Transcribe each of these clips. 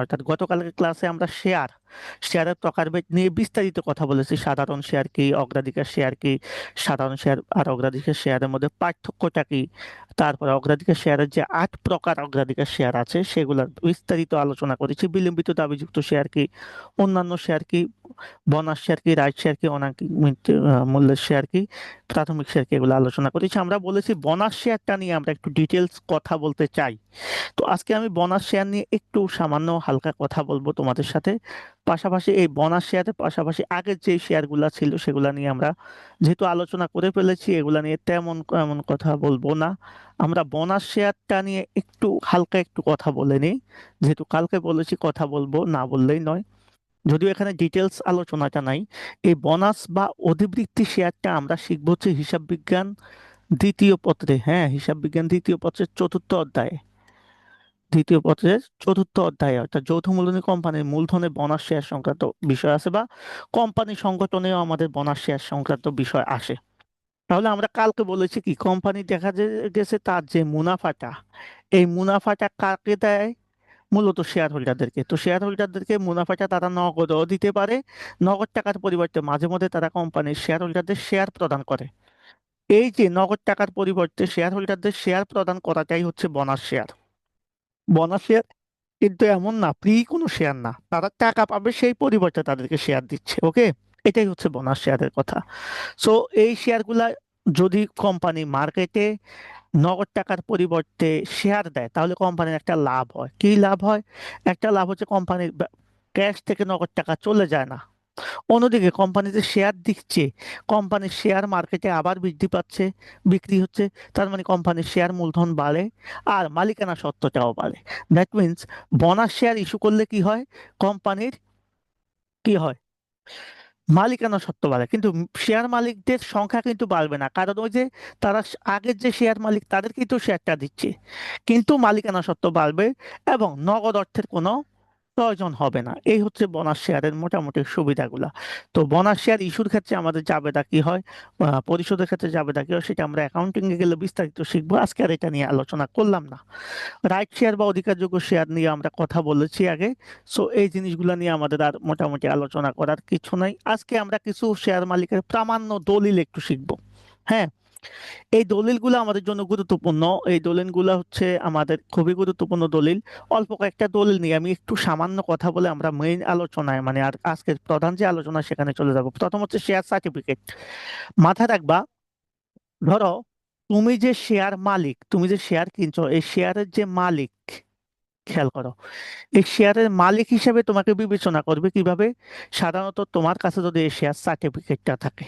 অর্থাৎ গতকালকের ক্লাসে আমরা শেয়ারের প্রকারভেদ নিয়ে বিস্তারিত কথা বলেছি। সাধারণ শেয়ার কি, অগ্রাধিকার শেয়ার কি, সাধারণ শেয়ার আর অগ্রাধিকার শেয়ারের মধ্যে পার্থক্যটা কি, তারপরে অগ্রাধিকার শেয়ারের যে 8 প্রকার অগ্রাধিকার শেয়ার আছে সেগুলোর বিস্তারিত আলোচনা করেছি। বিলম্বিত দাবিযুক্ত শেয়ার কি, অন্যান্য শেয়ার কি, বোনাস শেয়ার কি, রাইট শেয়ার কি, অনাংশিক মূল্যের শেয়ার কি, প্রাথমিক শেয়ার কি, এগুলো আলোচনা করেছি। আমরা বলেছি বোনাস শেয়ারটা নিয়ে আমরা একটু ডিটেলস কথা বলতে চাই। তো আজকে আমি বোনাস শেয়ার নিয়ে একটু সামান্য হালকা কথা বলবো তোমাদের সাথে। পাশাপাশি এই বোনাস শেয়ারের পাশাপাশি আগের যে শেয়ারগুলা ছিল সেগুলা নিয়ে আমরা যেহেতু আলোচনা করে ফেলেছি, এগুলা নিয়ে তেমন এমন কথা বলবো না। আমরা বোনাস শেয়ারটা নিয়ে একটু হালকা একটু কথা বলে নিই, যেহেতু কালকে বলেছি কথা বলবো, না বললেই নয়। যদিও এখানে ডিটেলস আলোচনাটা নাই। এই বোনাস বা অধিবৃত্তি শেয়ারটা আমরা শিখবো হচ্ছে হিসাব বিজ্ঞান দ্বিতীয় পত্রে, হ্যাঁ, হিসাব বিজ্ঞান দ্বিতীয় পত্রের চতুর্থ অধ্যায়ে। দ্বিতীয় পত্রের চতুর্থ অধ্যায়ে অর্থাৎ যৌথ মূলধনী কোম্পানির মূলধনে বোনাস শেয়ার সংক্রান্ত বিষয় আছে, বা কোম্পানি সংগঠনেও আমাদের বোনাস শেয়ার সংক্রান্ত বিষয় আসে। তাহলে আমরা কালকে বলেছি কি, কোম্পানি দেখা গেছে তার যে মুনাফাটা, এই মুনাফাটা কাকে দেয়? মূলত শেয়ার হোল্ডারদেরকে। তো শেয়ার হোল্ডারদেরকে মুনাফাটা তারা নগদও দিতে পারে, নগদ টাকার পরিবর্তে মাঝে মধ্যে তারা কোম্পানির শেয়ার হোল্ডারদের শেয়ার প্রদান করে। এই যে নগদ টাকার পরিবর্তে শেয়ার হোল্ডারদের শেয়ার প্রদান করাটাই হচ্ছে বোনাস শেয়ার। বোনাস শেয়ার কিন্তু এমন না, ফ্রি কোনো শেয়ার না, তারা টাকা পাবে সেই পরিবর্তে তাদেরকে শেয়ার দিচ্ছে। ওকে, এটাই হচ্ছে বোনাস শেয়ারের কথা। সো এই শেয়ারগুলা যদি কোম্পানি মার্কেটে নগদ টাকার পরিবর্তে শেয়ার দেয় তাহলে কোম্পানির একটা লাভ হয়। কি লাভ হয়? একটা লাভ হচ্ছে কোম্পানির ক্যাশ থেকে নগদ টাকা চলে যায় না। অন্যদিকে কোম্পানি যে শেয়ার দিচ্ছে, কোম্পানির শেয়ার মার্কেটে আবার বৃদ্ধি পাচ্ছে, বিক্রি হচ্ছে। তার মানে কোম্পানির শেয়ার মূলধন বাড়ে আর মালিকানা সত্ত্বটাও বাড়ে। That means bonus share issue করলে কি হয়? কোম্পানির কি হয়? মালিকানা সত্ত্ব বাড়ে, কিন্তু শেয়ার মালিকদের সংখ্যা কিন্তু বাড়বে না, কারণ ওই যে তারা আগের যে শেয়ার মালিক তাদেরকেই তো শেয়ারটা দিচ্ছে। কিন্তু মালিকানা সত্ত্ব বাড়বে এবং নগদ অর্থের কোনো প্রয়োজন হবে না। এই হচ্ছে বোনাস শেয়ারের মোটামুটি সুবিধাগুলা। তো বোনাস শেয়ার ইস্যুর ক্ষেত্রে আমাদের জাবেদা কি হয়, পরিশোধের ক্ষেত্রে জাবেদা কি হয়, সেটা আমরা অ্যাকাউন্টিং এ গেলে বিস্তারিত শিখবো। আজকে আর এটা নিয়ে আলোচনা করলাম না। রাইট শেয়ার বা অধিকারযোগ্য শেয়ার নিয়ে আমরা কথা বলেছি আগে। সো এই জিনিসগুলো নিয়ে আমাদের আর মোটামুটি আলোচনা করার কিছু নাই। আজকে আমরা কিছু শেয়ার মালিকের প্রামাণ্য দলিল একটু শিখবো। হ্যাঁ, এই দলিলগুলো আমাদের জন্য গুরুত্বপূর্ণ। এই দলিলগুলো হচ্ছে আমাদের খুবই গুরুত্বপূর্ণ দলিল। অল্প কয়েকটা দলিল নিয়ে আমি একটু সামান্য কথা বলে আমরা মেইন আলোচনায়, মানে আর আজকের প্রধান যে আলোচনা সেখানে চলে যাব। প্রথম হচ্ছে শেয়ার সার্টিফিকেট। মাথায় রাখবা, ধরো তুমি যে শেয়ার মালিক, তুমি যে শেয়ার কিনছো, এই শেয়ারের যে মালিক, খেয়াল করো, এই শেয়ারের মালিক হিসেবে তোমাকে বিবেচনা করবে কিভাবে? সাধারণত তোমার কাছে যদি এই শেয়ার সার্টিফিকেটটা থাকে,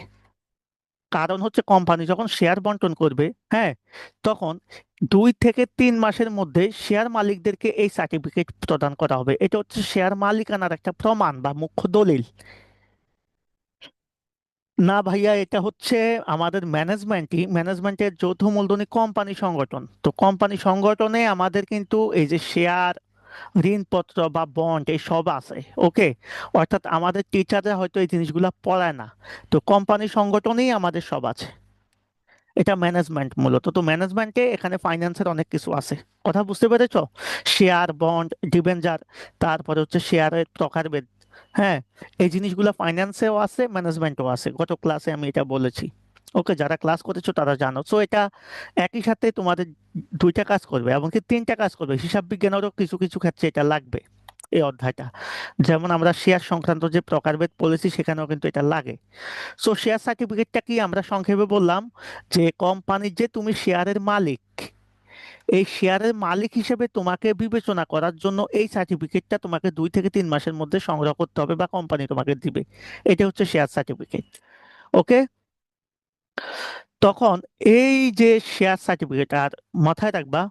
কারণ হচ্ছে কোম্পানি যখন শেয়ার বন্টন করবে, হ্যাঁ, তখন 2 থেকে 3 মাসের মধ্যে শেয়ার মালিকদেরকে এই সার্টিফিকেট প্রদান করা হবে। এটা হচ্ছে শেয়ার মালিকানার একটা প্রমাণ বা মুখ্য দলিল। না ভাইয়া, এটা হচ্ছে আমাদের ম্যানেজমেন্টের যৌথ মূলধনী কোম্পানি সংগঠন। তো কোম্পানি সংগঠনে আমাদের কিন্তু এই যে শেয়ার, ঋণপত্র বা বন্ড এই সব আছে। ওকে, অর্থাৎ আমাদের টিচাররা হয়তো এই জিনিসগুলো পড়ায় না, তো কোম্পানি সংগঠনেই আমাদের সব আছে। এটা ম্যানেজমেন্ট মূলত। তো ম্যানেজমেন্টে এখানে ফাইন্যান্সের অনেক কিছু আছে। কথা বুঝতে পেরেছো? শেয়ার, বন্ড, ডিবেঞ্চার, তারপরে হচ্ছে শেয়ারের প্রকারভেদ। হ্যাঁ, এই জিনিসগুলো ফাইন্যান্সেও আছে, ম্যানেজমেন্টও আছে। গত ক্লাসে আমি এটা বলেছি। ওকে, যারা ক্লাস করেছো তারা জানো। সো এটা একই সাথে তোমাদের 2টা কাজ করবে, এমনকি 3টা কাজ করবে। হিসাব বিজ্ঞানেরও কিছু কিছু ক্ষেত্রে এটা লাগবে, এই অধ্যায়টা। যেমন আমরা শেয়ার সংক্রান্ত যে প্রকারভেদ পড়েছি সেখানেও কিন্তু এটা লাগে। সো শেয়ার সার্টিফিকেটটা কি, আমরা সংক্ষেপে বললাম যে কোম্পানির যে তুমি শেয়ারের মালিক, এই শেয়ারের মালিক হিসেবে তোমাকে বিবেচনা করার জন্য এই সার্টিফিকেটটা তোমাকে 2 থেকে 3 মাসের মধ্যে সংগ্রহ করতে হবে বা কোম্পানি তোমাকে দিবে। এটা হচ্ছে শেয়ার সার্টিফিকেট। ওকে, তখন এই যে শেয়ার সার্টিফিকেট, আর মাথায় রাখবা,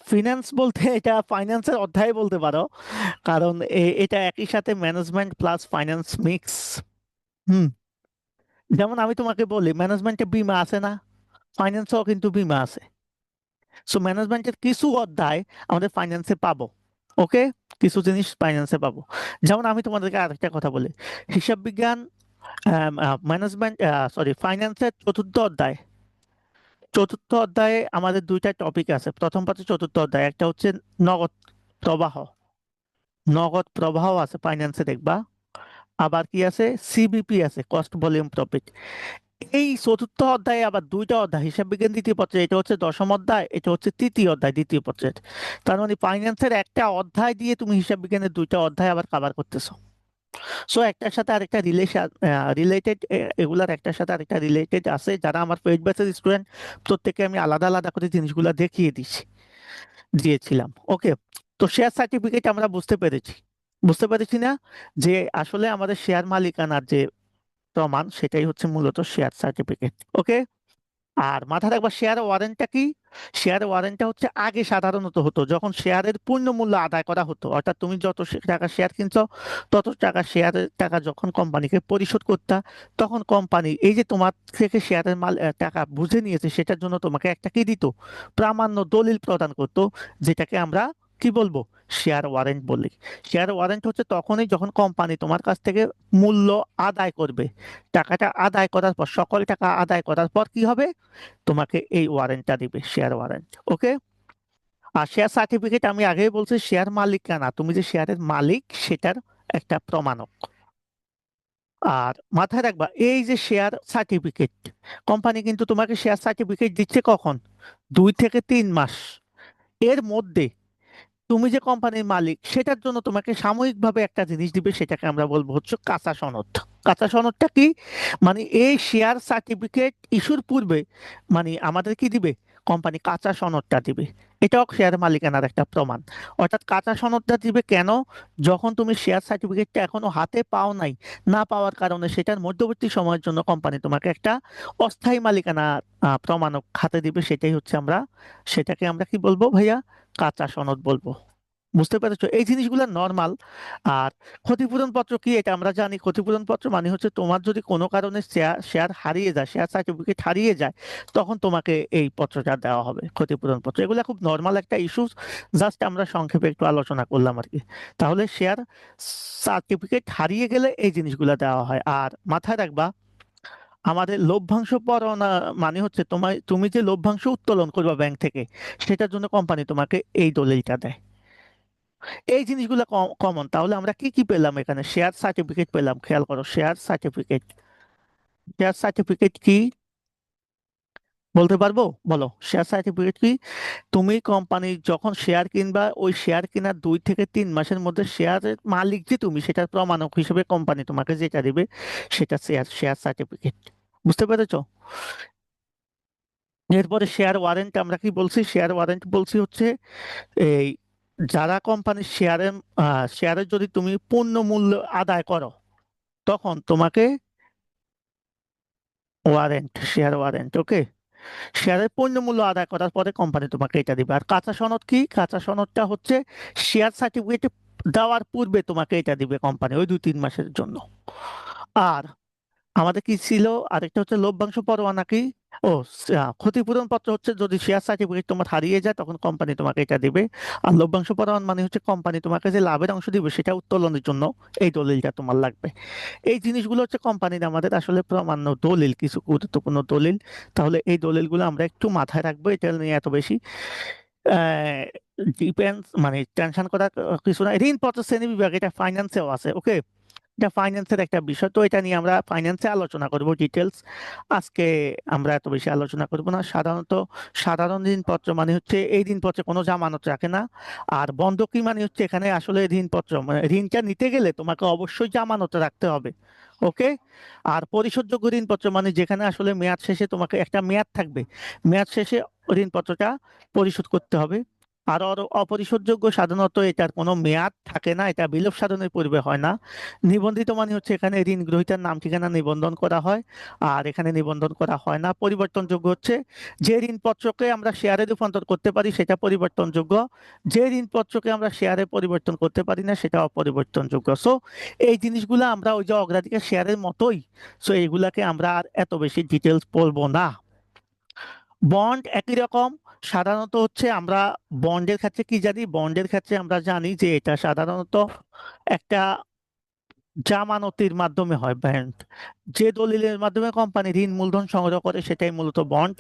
ফিনান্স বলতে এটা ফাইন্যান্সের অধ্যায় বলতে পারো, কারণ এটা একই সাথে ম্যানেজমেন্ট প্লাস ফাইন্যান্স মিক্স। হুম, যেমন আমি তোমাকে বলি, ম্যানেজমেন্টে বীমা আছে না, ফাইন্যান্সেও কিন্তু বীমা আছে। সো ম্যানেজমেন্টের কিছু অধ্যায় আমাদের ফাইন্যান্সে পাবো। ওকে, কিছু জিনিস ফাইন্যান্সে পাবো। যেমন আমি তোমাদেরকে আরেকটা কথা বলি, হিসাব বিজ্ঞান ম্যানেজমেন্ট, সরি, ফাইন্যান্সের চতুর্থ অধ্যায়, চতুর্থ অধ্যায়ে আমাদের দুইটা টপিক আছে। প্রথম পাঠে চতুর্থ অধ্যায় একটা হচ্ছে নগদ প্রবাহ। নগদ প্রবাহ আছে ফাইন্যান্সে দেখবা। আবার কি আছে, সিবিপি আছে, কস্ট ভলিউম প্রফিট। এই চতুর্থ অধ্যায়ে আবার দুইটা অধ্যায়, হিসাব বিজ্ঞান দ্বিতীয় পত্রে, এটা হচ্ছে দশম অধ্যায়, এটা হচ্ছে তৃতীয় অধ্যায় দ্বিতীয় পত্রের। তার মানে ফাইন্যান্সের একটা অধ্যায় দিয়ে তুমি হিসাব বিজ্ঞানের দুইটা অধ্যায় আবার কভার করতেছো। সো একটার সাথে আরেকটা রিলেটেড, এগুলার একটার সাথে আরেকটা রিলেটেড আছে। যারা আমার পেইড ব্যাচের স্টুডেন্ট, প্রত্যেকে আমি আলাদা আলাদা করে জিনিসগুলো দেখিয়ে দিয়েছিলাম। ওকে, তো শেয়ার সার্টিফিকেট আমরা বুঝতে পেরেছি না, যে আসলে আমাদের শেয়ার মালিকানার যে প্রমাণ, সেটাই হচ্ছে মূলত শেয়ার সার্টিফিকেট। ওকে, আর মাথায় রাখবা শেয়ার ওয়ারেন্টটা কি। শেয়ার ওয়ারেন্টটা হচ্ছে আগে সাধারণত হতো যখন শেয়ারের পূর্ণ মূল্য আদায় করা হতো, অর্থাৎ তুমি যত টাকা শেয়ার কিনছো, তত টাকা শেয়ারের টাকা যখন কোম্পানিকে পরিশোধ করতা, তখন কোম্পানি এই যে তোমার থেকে শেয়ারের টাকা বুঝে নিয়েছে, সেটার জন্য তোমাকে একটা কি দিত, প্রামাণ্য দলিল প্রদান করতো, যেটাকে আমরা কি বলবো, শেয়ার ওয়ারেন্ট বলি। শেয়ার ওয়ারেন্ট হচ্ছে তখনই যখন কোম্পানি তোমার কাছ থেকে মূল্য আদায় করবে। টাকাটা আদায় করার পর, সকল টাকা আদায় করার পর কি হবে, তোমাকে এই ওয়ারেন্টটা দিবে, শেয়ার ওয়ারেন্ট। ওকে, আর শেয়ার সার্টিফিকেট আমি আগেই বলছি শেয়ার মালিকানা, তুমি যে শেয়ারের মালিক সেটার একটা প্রমাণক। আর মাথায় রাখবা এই যে শেয়ার সার্টিফিকেট, কোম্পানি কিন্তু তোমাকে শেয়ার সার্টিফিকেট দিচ্ছে কখন, 2 থেকে 3 মাস এর মধ্যে। তুমি যে কোম্পানির মালিক সেটার জন্য তোমাকে সাময়িকভাবে একটা জিনিস দিবে, সেটাকে আমরা বলবো হচ্ছে কাঁচা সনদ। কাঁচা সনদটা কি, মানে এই শেয়ার সার্টিফিকেট ইস্যুর পূর্বে মানে আমাদের কি দিবে, কোম্পানি কাঁচা সনদটা দিবে। এটাও শেয়ার মালিকানার একটা প্রমাণ। অর্থাৎ কাঁচা সনদটা দিবে কেন, যখন তুমি শেয়ার সার্টিফিকেটটা এখনো হাতে পাও নাই, না পাওয়ার কারণে সেটার মধ্যবর্তী সময়ের জন্য কোম্পানি তোমাকে একটা অস্থায়ী মালিকানা প্রমাণক হাতে দিবে, সেটাকে আমরা কি বলবো ভাইয়া, কাঁচা সনদ বলবো। বুঝতে পেরেছো, এই জিনিসগুলো নর্মাল। আর ক্ষতিপূরণ পত্র কি, এটা আমরা জানি। ক্ষতিপূরণ পত্র মানে হচ্ছে তোমার যদি কোনো কারণে শেয়ার হারিয়ে যায়, শেয়ার সার্টিফিকেট হারিয়ে যায়, তখন তোমাকে এই পত্রটা দেওয়া হবে, ক্ষতিপূরণ পত্র। এগুলো খুব নর্মাল একটা ইস্যু, জাস্ট আমরা সংক্ষেপে একটু আলোচনা করলাম আর কি। তাহলে শেয়ার সার্টিফিকেট হারিয়ে গেলে এই জিনিসগুলো দেওয়া হয়। আর মাথায় রাখবা আমাদের লভ্যাংশ পরোয়ানা মানে হচ্ছে তুমি যে লভ্যাংশ উত্তোলন করবা ব্যাংক থেকে, সেটার জন্য কোম্পানি তোমাকে এই দলিলটা দেয়। এই জিনিসগুলো কমন। তাহলে আমরা কি কি পেলাম এখানে, শেয়ার সার্টিফিকেট পেলাম, খেয়াল করো, শেয়ার সার্টিফিকেট। শেয়ার সার্টিফিকেট কি বলতে পারবো, বলো, শেয়ার সার্টিফিকেট কি। তুমি কোম্পানি যখন শেয়ার কিনবা, ওই শেয়ার কেনার 2 থেকে 3 মাসের মধ্যে শেয়ারের মালিক যে তুমি, সেটার প্রমাণক হিসেবে কোম্পানি তোমাকে যেটা দিবে, সেটা শেয়ার সার্টিফিকেট। বুঝতে পেরেছো। এরপরে শেয়ার ওয়ারেন্ট আমরা কি বলছি, শেয়ার ওয়ারেন্ট বলছি হচ্ছে এই যারা কোম্পানির শেয়ারের যদি তুমি পূর্ণ মূল্য আদায় করো, তখন তোমাকে শেয়ার ওয়ারেন্ট। ওকে, শেয়ারের পূর্ণ মূল্য আদায় করার পরে কোম্পানি তোমাকে এটা দিবে। আর কাঁচা সনদ কি, কাঁচা সনদটা হচ্ছে শেয়ার সার্টিফিকেট দেওয়ার পূর্বে তোমাকে এটা দিবে কোম্পানি, ওই 2-3 মাসের জন্য। আর আমাদের কি ছিল, আরেকটা হচ্ছে লভ্যাংশ পরোয়ানা কি, ক্ষতিপূরণ পত্র হচ্ছে যদি শেয়ার সার্টিফিকেট তোমার হারিয়ে যায়, তখন কোম্পানি তোমাকে এটা দিবে। আর লভ্যাংশ পরোয়ানা মানে হচ্ছে কোম্পানি তোমাকে যে লাভের অংশ দিবে, সেটা উত্তোলনের জন্য এই দলিলটা তোমার লাগবে। এই জিনিসগুলো হচ্ছে কোম্পানির আমাদের আসলে প্রমাণ্য দলিল, কিছু গুরুত্বপূর্ণ দলিল। তাহলে এই দলিলগুলো আমরা একটু মাথায় রাখবো, এটা নিয়ে এত বেশি ডিপেন্স মানে টেনশন করার কিছু না। ঋণপত্র শ্রেণী বিভাগ, এটা ফাইন্যান্সেও আছে। ওকে, এটা ফাইন্যান্সের একটা বিষয়, তো এটা নিয়ে আমরা ফাইন্যান্সে আলোচনা করব ডিটেলস। আজকে আমরা এত বেশি আলোচনা করব না। সাধারণ ঋণপত্র মানে হচ্ছে এই ঋণপত্রে কোনো জামানত রাখে না। আর বন্ধকি মানে হচ্ছে এখানে আসলে ঋণপত্র মানে ঋণটা নিতে গেলে তোমাকে অবশ্যই জামানত রাখতে হবে। ওকে, আর পরিশোধযোগ্য ঋণপত্র মানে যেখানে আসলে মেয়াদ শেষে তোমাকে একটা মেয়াদ থাকবে, মেয়াদ শেষে ঋণপত্রটা পরিশোধ করতে হবে। আর অপরিশোধযোগ্য সাধারণত এটার কোনো মেয়াদ থাকে না, এটা বিলোপ সাধনের পূর্বে হয় না। নিবন্ধিত মানে হচ্ছে এখানে ঋণ গ্রহীতার নাম ঠিকানা নিবন্ধন করা হয়, আর এখানে নিবন্ধন করা হয় না। পরিবর্তনযোগ্য হচ্ছে যে ঋণপত্রকে আমরা শেয়ারে রূপান্তর করতে পারি সেটা পরিবর্তনযোগ্য, যে ঋণপত্রকে আমরা শেয়ারে পরিবর্তন করতে পারি না সেটা অপরিবর্তনযোগ্য। সো এই জিনিসগুলো আমরা ওই যে অগ্রাধিকার শেয়ারের মতোই, সো এগুলাকে আমরা আর এত বেশি ডিটেলস বলবো না। বন্ড একই রকম। সাধারণত হচ্ছে আমরা বন্ডের ক্ষেত্রে কি জানি, বন্ডের ক্ষেত্রে আমরা জানি যে এটা সাধারণত একটা জামানতির মাধ্যমে হয় বন্ড। যে দলিলের মাধ্যমে কোম্পানি ঋণ মূলধন সংগ্রহ করে সেটাই মূলত বন্ড।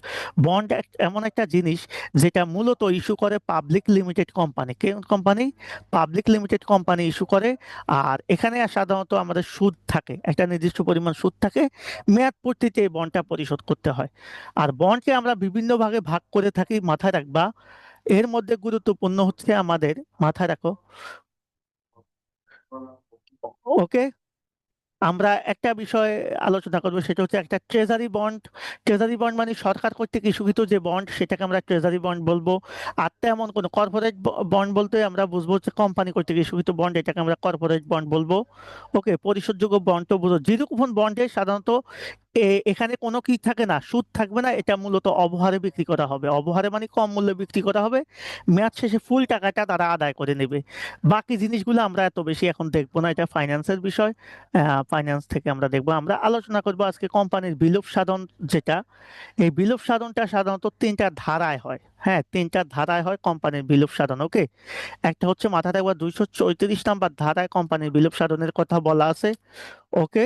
বন্ড এমন একটা জিনিস যেটা মূলত ইস্যু করে পাবলিক লিমিটেড কোম্পানি। কোন company? Public limited company issue করে। আর এখানে সাধারণত আমাদের সুদ থাকে, একটা নির্দিষ্ট পরিমাণ সুদ থাকে, মেয়াদ পূর্তিতে এই বন্ডটা পরিশোধ করতে হয়। আর বন্ডকে আমরা বিভিন্ন ভাগে ভাগ করে থাকি, মাথায় রাখবা। এর মধ্যে গুরুত্বপূর্ণ হচ্ছে আমাদের, মাথায় রাখো, ওকে, আমরা একটা বিষয় আলোচনা করবো, সেটা হচ্ছে একটা ট্রেজারি বন্ড। ট্রেজারি বন্ড মানে সরকার কর্তৃক ইস্যুকৃত যে বন্ড, সেটাকে আমরা ট্রেজারি বন্ড বলবো। আর তেমন কোনো কর্পোরেট বন্ড বলতে আমরা বুঝবো হচ্ছে কোম্পানি কর্তৃক ইস্যুকৃত বন্ড, এটাকে আমরা কর্পোরেট বন্ড বলবো। ওকে, পরিশোধযোগ্য বন্ড তো বুঝো। জিরো কুপন বন্ডে সাধারণত এখানে কোনো কি থাকে না, সুদ থাকবে না, এটা মূলত অবহারে বিক্রি করা হবে। অবহারে মানে কম মূল্যে বিক্রি করা হবে, মেয়াদ শেষে ফুল টাকাটা তারা আদায় করে নেবে। বাকি জিনিসগুলো আমরা এত বেশি এখন দেখবো না, এটা ফাইন্যান্সের বিষয়। ফাইন্যান্স থেকে আমরা দেখবো। আমরা আলোচনা করবো আজকে কোম্পানির বিলুপ সাধন যেটা। এই বিলুপ সাধনটা সাধারণত তিনটা ধারায় হয়। হ্যাঁ, তিনটা ধারায় হয় কোম্পানির বিলুপ সাধন। ওকে, একটা হচ্ছে মাথায় রাখবা 234 নম্বর ধারায় কোম্পানির বিলুপ সাধনের কথা বলা আছে। ওকে,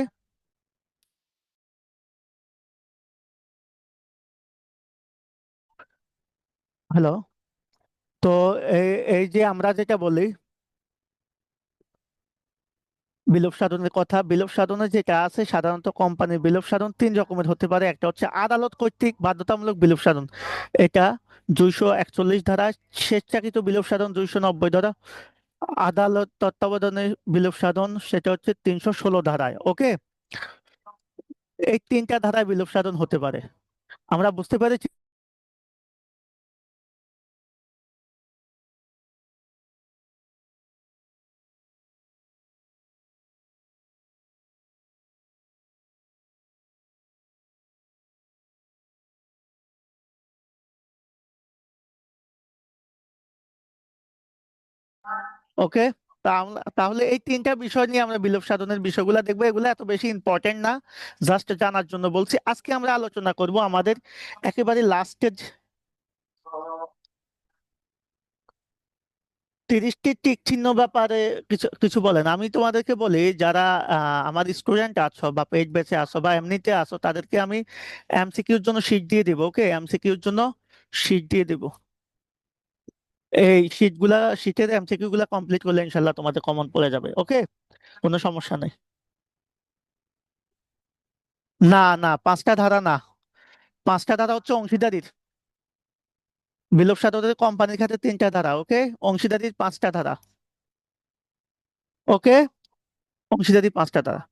হ্যালো। তো এই এই যে আমরা যেটা বলি বিলোপ সাধনের কথা, বিলোপ সাধনের যেটা আছে, সাধারণত কোম্পানির বিলোপ সাধন তিন রকমের হতে পারে। একটা হচ্ছে আদালত কর্তৃক বাধ্যতামূলক বিলোপ সাধন, এটা 241 ধারা। স্বেচ্ছাকৃত বিলোপ সাধন 290 ধারা। আদালত তত্ত্বাবধানে বিলোপ সাধন, সেটা হচ্ছে 316 ধারায়। ওকে, এই তিনটা ধারায় বিলোপ সাধন হতে পারে। আমরা বুঝতে পেরেছি। ওকে, তাহলে এই তিনটা বিষয় নিয়ে আমরা বিলোপ সাধনের বিষয়গুলো দেখবো। এগুলো এত বেশি ইম্পর্টেন্ট না, জাস্ট জানার জন্য বলছি। আজকে আমরা আলোচনা করব আমাদের একেবারে লাস্টের 30টি টিক চিহ্ন ব্যাপারে কিছু কিছু বলেন। আমি তোমাদেরকে বলি, যারা আমার স্টুডেন্ট আছো বা পেইড ব্যাচে আছো বা এমনিতে আছো, তাদেরকে আমি এমসিকিউর জন্য শীট দিয়ে দিব। ওকে, এমসিকিউর জন্য শীট দিয়ে দিব। এই শীটের এমসিকিউ গুলা কমপ্লিট করলে ইনশাল্লাহ তোমাদের কমন পড়ে যাবে। ওকে, কোনো সমস্যা নেই। না না, পাঁচটা ধারা না। পাঁচটা ধারা হচ্ছে অংশীদারির। বিলোপ সাধনের কোম্পানির ক্ষেত্রে তিনটা ধারা। ওকে, অংশীদারির পাঁচটা ধারা। ওকে, অংশীদারির পাঁচটা ধারা।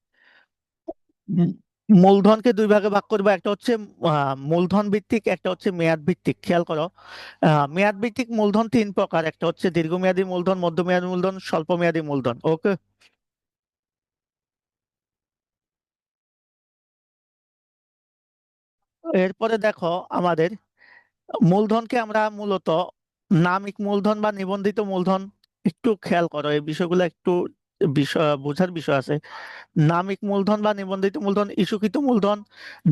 উম, মূলধনকে দুই ভাগে ভাগ করবো, একটা হচ্ছে মূলধন ভিত্তিক, একটা হচ্ছে মেয়াদ ভিত্তিক। খেয়াল করো, মেয়াদ ভিত্তিক মূলধন তিন প্রকার। একটা হচ্ছে দীর্ঘমেয়াদী মূলধন, মধ্যমেয়াদী মূলধন, স্বল্প মেয়াদী মূলধন। ওকে, এরপরে দেখো আমাদের মূলধনকে আমরা মূলত নামিক মূলধন বা নিবন্ধিত মূলধন, একটু খেয়াল করো এই বিষয়গুলো একটু, বিষয় বোঝার বিষয় আছে। নামিক মূলধন বা নিবন্ধিত মূলধন, ইস্যুকৃত মূলধন,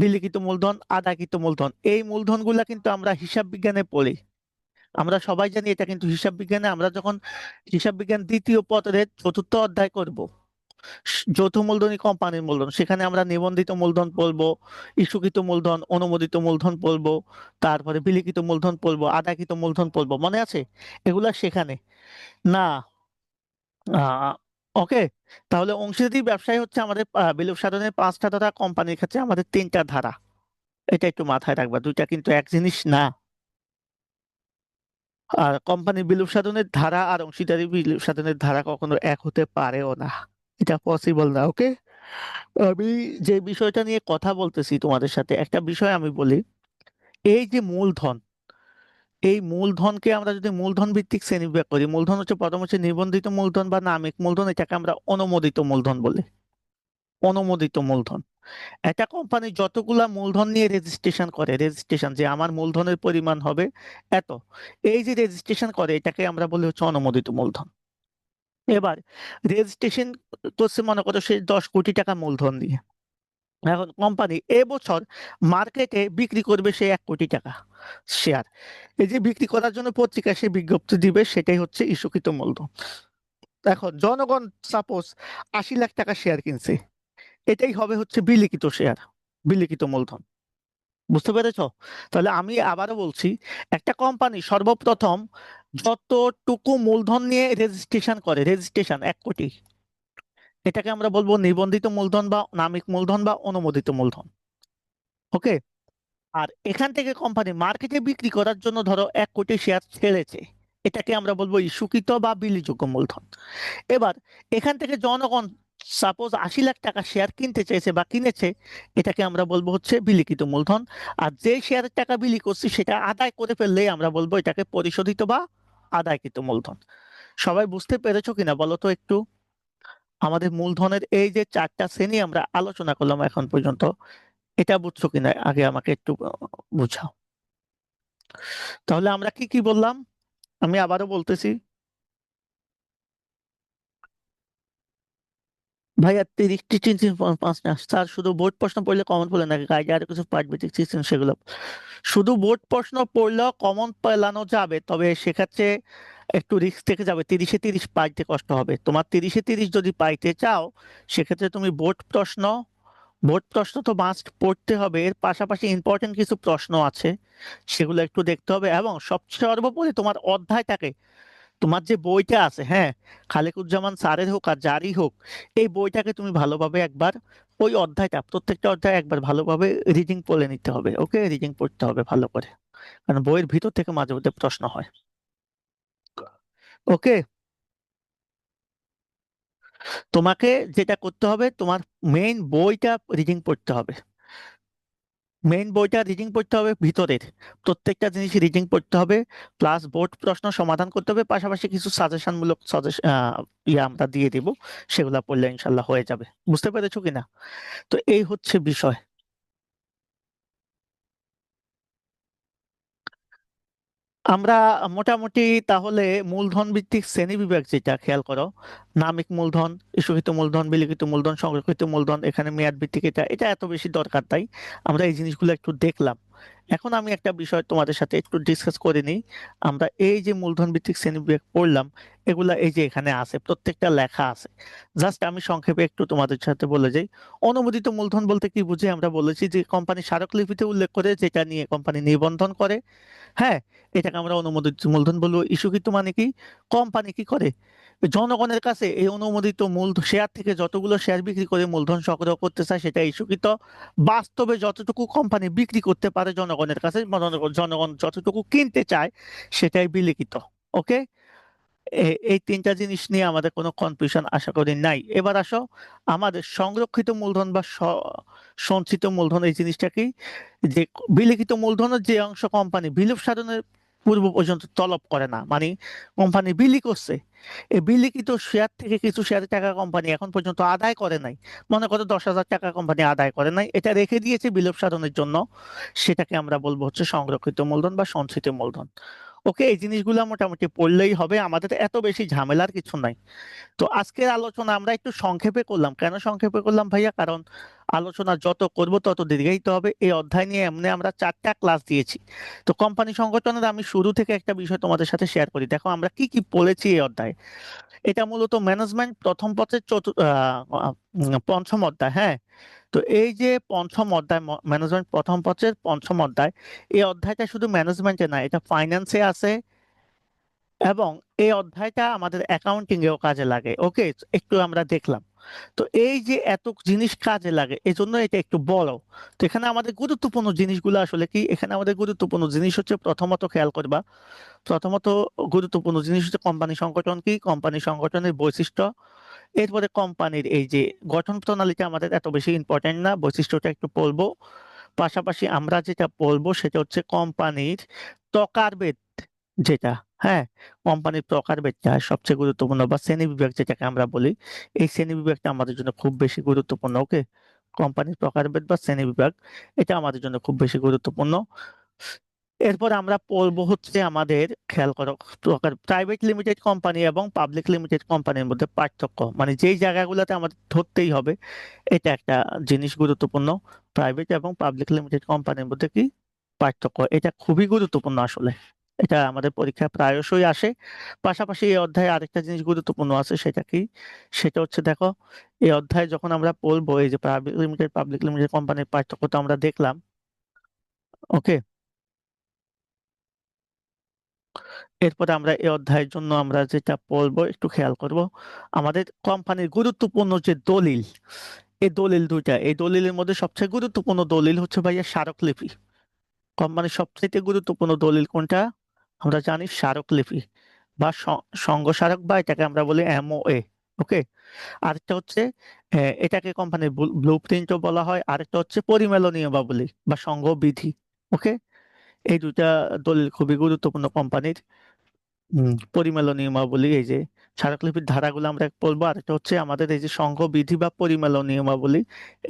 বিলিখিত মূলধন, আদায়কৃত মূলধন, এই মূলধনগুলা কিন্তু আমরা হিসাব বিজ্ঞানে পড়ি। আমরা সবাই জানি এটা কিন্তু হিসাব বিজ্ঞানে, আমরা যখন হিসাব বিজ্ঞান দ্বিতীয় পত্রের চতুর্থ অধ্যায় করব, যৌথ মূলধনী কোম্পানির মূলধন, সেখানে আমরা নিবন্ধিত মূলধন বলবো, ইস্যুকৃত মূলধন, অনুমোদিত মূলধন বলবো, তারপরে বিলিখিত মূলধন বলবো, আদায়কৃত মূলধন বলবো। মনে আছে এগুলা সেখানে? না। আহ ওকে, তাহলে অংশীদারি ব্যবসায় হচ্ছে আমাদের বিলুপ সাধনের পাঁচটা ধারা, কোম্পানির ক্ষেত্রে আমাদের তিনটা ধারা। এটা একটু মাথায় রাখবা, দুইটা কিন্তু এক জিনিস না। আর কোম্পানি বিলুপ সাধনের ধারা আর অংশীদারি বিলুপ সাধনের ধারা কখনো এক হতে পারেও না, এটা পসিবল না। ওকে, আমি যে বিষয়টা নিয়ে কথা বলতেছি তোমাদের সাথে, একটা বিষয় আমি বলি। এই যে মূলধন, এই মূলধনকে আমরা যদি মূলধন ভিত্তিক শ্রেণীবিভাগ করি, মূলধন হচ্ছে প্রথম হচ্ছে নিবন্ধিত মূলধন বা নামিক মূলধন, এটাকে আমরা অনুমোদিত মূলধন বলি। অনুমোদিত মূলধন, একটা কোম্পানি যতগুলা মূলধন নিয়ে রেজিস্ট্রেশন করে, রেজিস্ট্রেশন যে আমার মূলধনের পরিমাণ হবে এত, এই যে রেজিস্ট্রেশন করে, এটাকে আমরা বলি হচ্ছে অনুমোদিত মূলধন। এবার রেজিস্ট্রেশন করছে মনে করো সে 10 কোটি টাকা মূলধন দিয়ে। এখন কোম্পানি এবছর মার্কেটে বিক্রি করবে সে 1 কোটি টাকা শেয়ার। এই যে বিক্রি করার জন্য পত্রিকায় সে বিজ্ঞপ্তি দিবে, সেটাই হচ্ছে ইস্যুকৃত মূলধন। এখন জনগণ সাপোজ 80 লাখ টাকা শেয়ার কিনছে, এটাই হবে হচ্ছে বিলিখিত শেয়ার, বিলিখিত মূলধন। বুঝতে পেরেছো? তাহলে আমি আবারও বলছি, একটা কোম্পানি সর্বপ্রথম যতটুকু মূলধন নিয়ে রেজিস্ট্রেশন করে, রেজিস্ট্রেশন 1 কোটি, এটাকে আমরা বলবো নিবন্ধিত মূলধন বা নামিক মূলধন বা অনুমোদিত মূলধন। ওকে। আর এখান থেকে কোম্পানি মার্কেটে বিক্রি করার জন্য ধরো 1 কোটি শেয়ার ছেড়েছে, এটাকে আমরা বলবো ইস্যুকৃত বা বিলিযোগ্য মূলধন। এবার এখান থেকে জনগণ সাপোজ 80 লাখ টাকা শেয়ার কিনতে চেয়েছে বা কিনেছে, এটাকে আমরা বলবো হচ্ছে বিলিখিত মূলধন। আর যে শেয়ারের টাকা বিলি করছি সেটা আদায় করে ফেললেই আমরা বলবো এটাকে পরিশোধিত বা আদায়কৃত মূলধন। সবাই বুঝতে পেরেছো কিনা বলো তো একটু? আমাদের মূলধনের এই যে 4টা শ্রেণী আমরা আলোচনা করলাম এখন পর্যন্ত, এটা বুঝছো কিনা আগে আমাকে একটু বুঝাও। তাহলে আমরা কি কি বললাম, আমি আবারও বলতেছি। ভাইয়া 30টি চিনছেন, 5টা স্যার, শুধু বোর্ড প্রশ্ন পড়লে কমন পড়লে নাকি গাইডে আরো কিছু পার্ট বেসিক সিস্টেম সেগুলো? শুধু বোর্ড প্রশ্ন পড়লেও কমন পেলানো যাবে, তবে সেক্ষেত্রে একটু রিস্ক থেকে যাবে, 30-এ 30 পাইতে কষ্ট হবে। তোমার 30-এ 30 যদি পাইতে চাও, সেক্ষেত্রে তুমি বোর্ড প্রশ্ন তো মাস্ট পড়তে হবে, এর পাশাপাশি ইম্পর্টেন্ট কিছু প্রশ্ন আছে, সেগুলো একটু দেখতে হবে। এবং সবচেয়ে সর্বোপরি তোমার অধ্যায়টাকে, তোমার যে বইটা আছে, হ্যাঁ, খালেকুজ্জামান স্যারের হোক আর যারই হোক, এই বইটাকে তুমি ভালোভাবে একবার, ওই অধ্যায়টা, প্রত্যেকটা অধ্যায় একবার ভালোভাবে রিডিং পড়ে নিতে হবে। ওকে, রিডিং পড়তে হবে ভালো করে, কারণ বইয়ের ভিতর থেকে মাঝে মধ্যে প্রশ্ন হয়। ওকে। তোমাকে যেটা করতে হবে, তোমার মেইন বইটা রিডিং পড়তে হবে, মেইন বইটা রিডিং পড়তে হবে ভিতরের, প্রত্যেকটা জিনিস রিডিং পড়তে হবে, প্লাস বোর্ড প্রশ্ন সমাধান করতে হবে, পাশাপাশি কিছু সাজেশন মূলক আমরা দিয়ে দিব, সেগুলা পড়লে ইনশাল্লাহ হয়ে যাবে। বুঝতে পেরেছো কিনা? তো এই হচ্ছে বিষয়। আমরা মোটামুটি তাহলে মূলধন ভিত্তিক শ্রেণী বিভাগ যেটা খেয়াল করো, নামিক মূলধন, ইস্যুকৃত মূলধন, বিলিখিত মূলধন, সংরক্ষিত মূলধন, এখানে মেয়াদ ভিত্তিক, এটা এটা এত বেশি দরকার তাই আমরা এই জিনিসগুলো একটু দেখলাম। এখন আমি একটা বিষয় তোমাদের সাথে একটু ডিসকাস করে নিই। আমরা এই যে মূলধন ভিত্তিক শ্রেণী বিভাগ পড়লাম, এগুলা এই যে এখানে আছে, প্রত্যেকটা লেখা আছে। জাস্ট আমি সংক্ষেপে একটু তোমাদের সাথে বলে যাই। অনুমোদিত মূলধন বলতে কি বুঝি, আমরা বলেছি যে কোম্পানি স্মারকলিপিতে উল্লেখ করে যেটা নিয়ে কোম্পানি নিবন্ধন করে, হ্যাঁ, এটাকে আমরা অনুমোদিত মূলধন বলবো। ইস্যুকৃত মানে কি, কোম্পানি কি করে, জনগণের কাছে এই অনুমোদিত মূল শেয়ার থেকে যতগুলো শেয়ার বিক্রি করে মূলধন সংগ্রহ করতে চায় সেটা ইস্যুকৃত। বাস্তবে যতটুকু কোম্পানি বিক্রি করতে পারে জনগণের কাছে, জনগণ যতটুকু কিনতে চায়, সেটাই বিলিখিত। ওকে। এই 3টা জিনিস নিয়ে আমাদের কোনো কনফিউশন আশা করি নাই। এবার আসো আমাদের সংরক্ষিত মূলধন বা সঞ্চিত মূলধন, এই জিনিসটা কি, যে বিলিখিত মূলধনের যে অংশ কোম্পানি বিলুপ সাধনের পূর্ব পর্যন্ত তলব করে না, মানে কোম্পানি বিলি করছে, এই বিলিখিত শেয়ার থেকে কিছু শেয়ারের টাকা কোম্পানি এখন পর্যন্ত আদায় করে নাই, মনে করো 10,000 টাকা কোম্পানি আদায় করে নাই, এটা রেখে দিয়েছে বিলুপ সাধনের জন্য, সেটাকে আমরা বলবো হচ্ছে সংরক্ষিত মূলধন বা সঞ্চিত মূলধন। ওকে, এই জিনিসগুলো মোটামুটি পড়লেই হবে, আমাদের এত বেশি ঝামেলার কিছু নাই। তো আজকের আলোচনা আমরা একটু সংক্ষেপে করলাম, কেন সংক্ষেপে করলাম ভাইয়া, কারণ আলোচনা যত করব তত দীর্ঘায়িত হবে। এই অধ্যায় নিয়ে এমনি আমরা 4টা ক্লাস দিয়েছি। তো কোম্পানি সংগঠনের আমি শুরু থেকে একটা বিষয় তোমাদের সাথে শেয়ার করি, দেখো আমরা কি কি বলেছি এই অধ্যায়ে। এটা মূলত ম্যানেজমেন্ট প্রথম পত্রের পঞ্চম অধ্যায়, হ্যাঁ। তো এই যে পঞ্চম অধ্যায়, ম্যানেজমেন্ট প্রথম পত্রের পঞ্চম অধ্যায়, এই অধ্যায়টা শুধু ম্যানেজমেন্টে না, এটা ফাইন্যান্সে আছে, এবং এই অধ্যায়টা আমাদের অ্যাকাউন্টিং এও কাজে লাগে। ওকে, একটু আমরা দেখলাম। তো এই যে এত জিনিস কাজে লাগে, এই জন্য এটা একটু বড়। তো এখানে আমাদের গুরুত্বপূর্ণ জিনিসগুলো আসলে কি, এখানে আমাদের গুরুত্বপূর্ণ জিনিস হচ্ছে, প্রথমত খেয়াল করবা, প্রথমত গুরুত্বপূর্ণ জিনিস হচ্ছে কোম্পানি সংগঠন কি, কোম্পানি সংগঠনের বৈশিষ্ট্য, এরপরে কোম্পানির এই যে গঠন প্রণালীটা আমাদের এত বেশি ইম্পর্টেন্ট না, বৈশিষ্ট্যটা একটু বলবো। পাশাপাশি আমরা যেটা বলবো সেটা হচ্ছে কোম্পানির প্রকারভেদ, যেটা, হ্যাঁ, কোম্পানির প্রকারভেদটা সবচেয়ে গুরুত্বপূর্ণ, বা শ্রেণী বিভাগ যেটাকে আমরা বলি, এই শ্রেণী বিভাগটা আমাদের জন্য খুব বেশি গুরুত্বপূর্ণ। ওকে, কোম্পানির প্রকারভেদ বা শ্রেণী বিভাগ, এটা আমাদের জন্য খুব বেশি গুরুত্বপূর্ণ। এরপর আমরা পড়বো হচ্ছে আমাদের, খেয়াল করো, প্রকার প্রাইভেট লিমিটেড কোম্পানি এবং পাবলিক লিমিটেড কোম্পানির মধ্যে পার্থক্য, মানে যেই জায়গাগুলোতে আমাদের ধরতেই হবে, এটা একটা জিনিস গুরুত্বপূর্ণ। প্রাইভেট এবং পাবলিক লিমিটেড কোম্পানির মধ্যে কি পার্থক্য, এটা খুবই গুরুত্বপূর্ণ আসলে। এটা আমাদের পরীক্ষায় প্রায়শই আসে। পাশাপাশি এই অধ্যায়ে আরেকটা জিনিস গুরুত্বপূর্ণ আছে, সেটা কি? সেটা হচ্ছে দেখো, এই অধ্যায়ে যখন আমরা পড়বো এই যে পাবলিক লিমিটেড কোম্পানির পার্থক্য তো আমরা দেখলাম। ওকে, এরপরে আমরা এই অধ্যায়ের জন্য আমরা যেটা পড়বো একটু খেয়াল করব। আমাদের কোম্পানির গুরুত্বপূর্ণ যে দলিল, এই দলিল দুইটা, এই দলিলের মধ্যে সবচেয়ে গুরুত্বপূর্ণ দলিল হচ্ছে ভাইয়া স্মারকলিপি। কোম্পানির সবচেয়ে গুরুত্বপূর্ণ দলিল কোনটা? আমরা জানি স্মারকলিপি বা সঙ্গ স্মারক, বা এটাকে আমরা বলি এমওএ। ওকে, আরেকটা হচ্ছে এটাকে কোম্পানির ব্লু প্রিন্টও বলা হয়, আরেকটা হচ্ছে পরিমেলনীয় নিয়মাবলী বা সংঘ বিধি। ওকে, এই দুইটা দলিল খুবই গুরুত্বপূর্ণ কোম্পানির। পরিমেলনীয় নিয়মাবলী, এই যে স্মারকলিপির ধারাগুলো আমরা বলবো, আর একটা হচ্ছে আমাদের এই যে সংঘ বিধি বা পরিমেলনীয় নিয়মাবলী,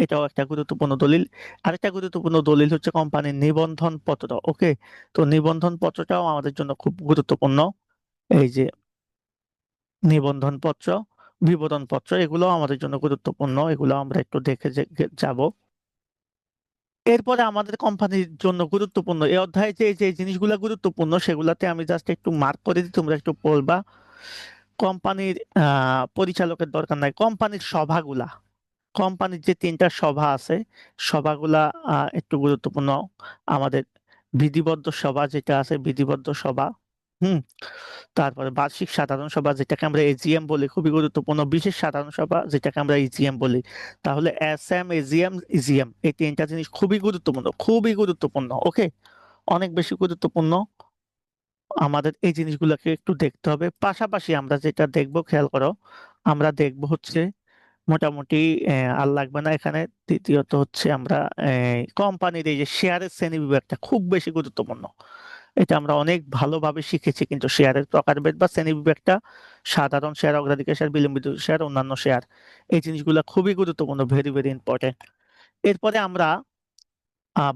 এটাও একটা গুরুত্বপূর্ণ দলিল। আরেকটা গুরুত্বপূর্ণ দলিল হচ্ছে কোম্পানির নিবন্ধন পত্র। ওকে, তো নিবন্ধন পত্রটাও আমাদের জন্য খুব গুরুত্বপূর্ণ। এই যে নিবন্ধন পত্র, বিবরণ পত্র, এগুলো আমাদের জন্য গুরুত্বপূর্ণ, এগুলো আমরা একটু দেখে যাব। এরপরে আমাদের কোম্পানির জন্য গুরুত্বপূর্ণ এই অধ্যায়ে যে যে জিনিসগুলো গুরুত্বপূর্ণ সেগুলাতে আমি জাস্ট একটু মার্ক করে দিই, তোমরা একটু পড়বা। কোম্পানির পরিচালকের দরকার নাই, কোম্পানির সভাগুলা, কোম্পানির যে তিনটা সভা আছে, সভাগুলা একটু গুরুত্বপূর্ণ। আমাদের বিধিবদ্ধ সভা যেটা আছে, বিধিবদ্ধ সভা। হুম, তারপরে বার্ষিক সাধারণ সভা যেটাকে আমরা এজিএম বলি, খুবই গুরুত্বপূর্ণ। বিশেষ সাধারণ সভা যেটাকে আমরা ইজিএম বলি। তাহলে এসএম, এজিএম, ইজিএম, এই তিনটা জিনিস খুবই গুরুত্বপূর্ণ, খুবই গুরুত্বপূর্ণ। ওকে, অনেক বেশি গুরুত্বপূর্ণ। আমাদের এই জিনিসগুলোকে একটু দেখতে হবে। পাশাপাশি আমরা যেটা দেখবো, খেয়াল করো, আমরা দেখবো হচ্ছে মোটামুটি আর লাগবে না এখানে। তৃতীয়ত হচ্ছে আমরা কোম্পানির এই যে শেয়ারের শ্রেণী বিভাগটা খুব বেশি গুরুত্বপূর্ণ। এটা আমরা অনেক ভালোভাবে শিখেছি, কিন্তু শেয়ারের প্রকারভেদ বা শ্রেণী বিভাগটা, সাধারণ শেয়ার, অগ্রাধিকার শেয়ার, বিলম্বিত শেয়ার, অন্যান্য শেয়ার, এই জিনিসগুলো খুবই গুরুত্বপূর্ণ, ভেরি ভেরি ইম্পর্টেন্ট। এরপরে আমরা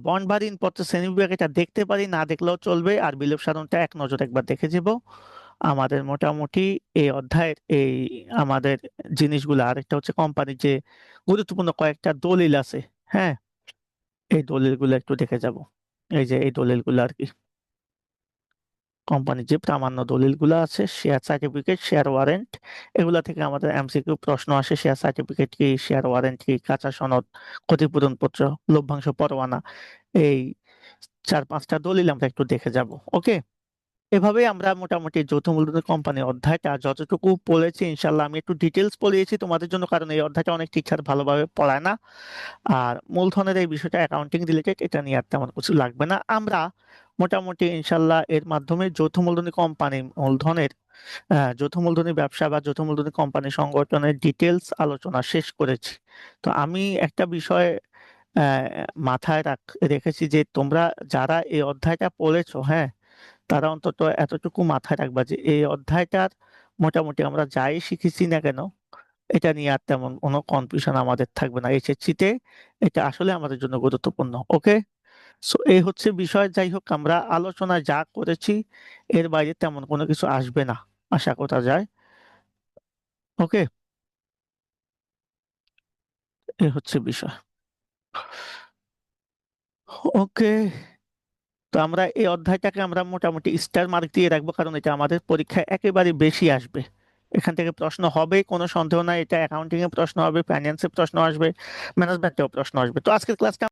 বন্ড বা ঋণপত্র শ্রেণীবিভাগ এটা দেখতে পারি, না দেখলেও চলবে, আর বিলোপ সাধনটা এক নজর একবার দেখে যাব। আমাদের মোটামুটি এই অধ্যায়ের এই আমাদের জিনিসগুলো, আরেকটা হচ্ছে কোম্পানির যে গুরুত্বপূর্ণ কয়েকটা দলিল আছে। হ্যাঁ, এই দলিলগুলো একটু দেখে যাব। এই যে এই দলিলগুলো আর কি, কোম্পানির যে প্রামাণ্য দলিলগুলো আছে, শেয়ার সার্টিফিকেট, শেয়ার ওয়ারেন্ট, এগুলা থেকে আমাদের এমসিকিউ প্রশ্ন আসে। শেয়ার সার্টিফিকেট কি, শেয়ার ওয়ারেন্ট কি, কাঁচা সনদ, ক্ষতিপূরণ পত্র, লভ্যাংশ পরোয়ানা, এই চার পাঁচটা দলিল আমরা একটু দেখে যাব। ওকে, এভাবে আমরা মোটামুটি যৌথ মূলধনী কোম্পানি অধ্যায়টা যতটুকু পড়েছি, ইনশাল্লাহ আমি একটু ডিটেলস পড়িয়েছি তোমাদের জন্য, কারণ এই অধ্যায়টা অনেক টিচার ভালোভাবে পড়ায় না। আর মূলধনের এই বিষয়টা অ্যাকাউন্টিং রিলেটেড, এটা নিয়ে আর তেমন কিছু লাগবে না। আমরা মোটামুটি ইনশাল্লাহ এর মাধ্যমে যৌথ মূলধনী কোম্পানি মূলধনের যৌথ মূলধনী ব্যবসা বা যৌথ মূলধনী কোম্পানি সংগঠনের ডিটেলস আলোচনা শেষ করেছি। তো আমি একটা বিষয় আহ, মাথায় রেখেছি যে তোমরা যারা এই অধ্যায়টা পড়েছো, হ্যাঁ, তারা অন্তত এতটুকু মাথায় রাখবা যে এই অধ্যায়টার মোটামুটি আমরা যাই শিখেছি না কেন, এটা নিয়ে আর তেমন কোনো কনফিউশন আমাদের থাকবে না এসএসসিতে। এটা আসলে আমাদের জন্য গুরুত্বপূর্ণ। ওকে, সো এই হচ্ছে বিষয়। যাই হোক, আমরা আলোচনা যা করেছি এর বাইরে তেমন কোনো কিছু আসবে না, আশা করা যায়। ওকে, এই হচ্ছে বিষয়। ওকে, তো আমরা এই অধ্যায়টাকে আমরা মোটামুটি স্টার মার্ক দিয়ে রাখবো, কারণ এটা আমাদের পরীক্ষায় একেবারে বেশি আসবে। এখান থেকে প্রশ্ন হবে, কোনো সন্দেহ নাই। এটা অ্যাকাউন্টিং এ প্রশ্ন হবে, ফাইন্যান্সে প্রশ্ন আসবে, ম্যানেজমেন্টেও প্রশ্ন আসবে। তো আজকের ক্লাসটা